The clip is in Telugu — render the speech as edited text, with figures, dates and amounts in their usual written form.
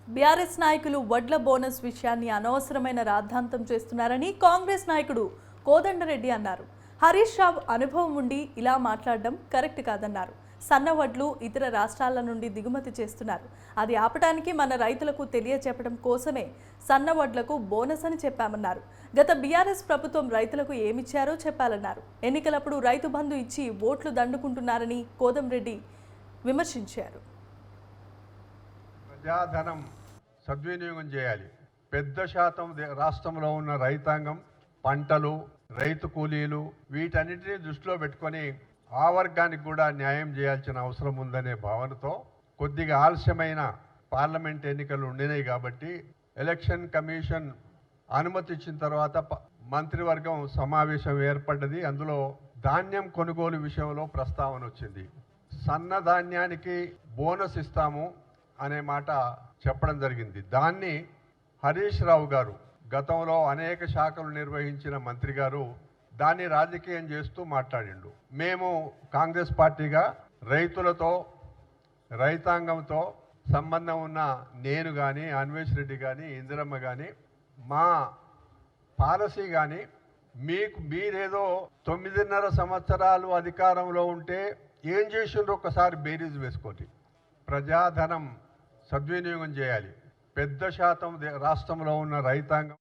బీఆర్ఎస్ నాయకులు వడ్ల బోనస్ విషయాన్ని అనవసరమైన రాద్ధాంతం చేస్తున్నారని కాంగ్రెస్ నాయకుడు కోదండరెడ్డి అన్నారు. హరీష్ రావు అనుభవం ఉండి ఇలా మాట్లాడడం కరెక్ట్ కాదన్నారు. సన్న వడ్లు ఇతర రాష్ట్రాల నుండి దిగుమతి చేస్తున్నారు. అది ఆపడానికి మన రైతులకు తెలియచెప్పడం కోసమే సన్న వడ్లకు బోనస్ అని చెప్పామన్నారు. గత బీఆర్ఎస్ ప్రభుత్వం రైతులకు ఏమిచ్చారో చెప్పాలన్నారు. ఎన్నికలప్పుడు రైతు బంధు ఇచ్చి ఓట్లు దండుకుంటున్నారని కోదండరెడ్డి విమర్శించారు. ప్రజాధనం సద్వినియోగం చేయాలి. పెద్ద శాతం రాష్ట్రంలో ఉన్న రైతాంగం, పంటలు, రైతు కూలీలు వీటన్నిటిని దృష్టిలో పెట్టుకొని ఆ వర్గానికి కూడా న్యాయం చేయాల్సిన అవసరం ఉందనే భావనతో కొద్దిగా ఆలస్యమైన పార్లమెంట్ ఎన్నికలు ఉండినాయి కాబట్టి ఎలక్షన్ కమిషన్ అనుమతి ఇచ్చిన తర్వాత మంత్రివర్గం సమావేశం ఏర్పడ్డది. అందులో ధాన్యం కొనుగోలు విషయంలో ప్రస్తావన వచ్చింది. సన్న ధాన్యానికి బోనస్ ఇస్తాము అనే మాట చెప్పడం జరిగింది. దాన్ని హరీష్ రావు గారు, గతంలో అనేక శాఖలు నిర్వహించిన మంత్రి గారు, దాన్ని రాజకీయం చేస్తూ మాట్లాడిండు. మేము కాంగ్రెస్ పార్టీగా రైతులతో, రైతాంగంతో సంబంధం ఉన్న నేను కానీ, అన్వేష్ రెడ్డి కానీ, ఇందిరమ్మ కానీ, మా పాలసీ కానీ మీరేదో 9.5 సంవత్సరాలు అధికారంలో ఉంటే ఏం చేసిండ్రో ఒక్కసారి బేరీజ్ వేసుకోండి. ప్రజాధనం సద్వినియోగం చేయాలి. పెద్ద శాతం రాష్ట్రంలో ఉన్న రైతాంగం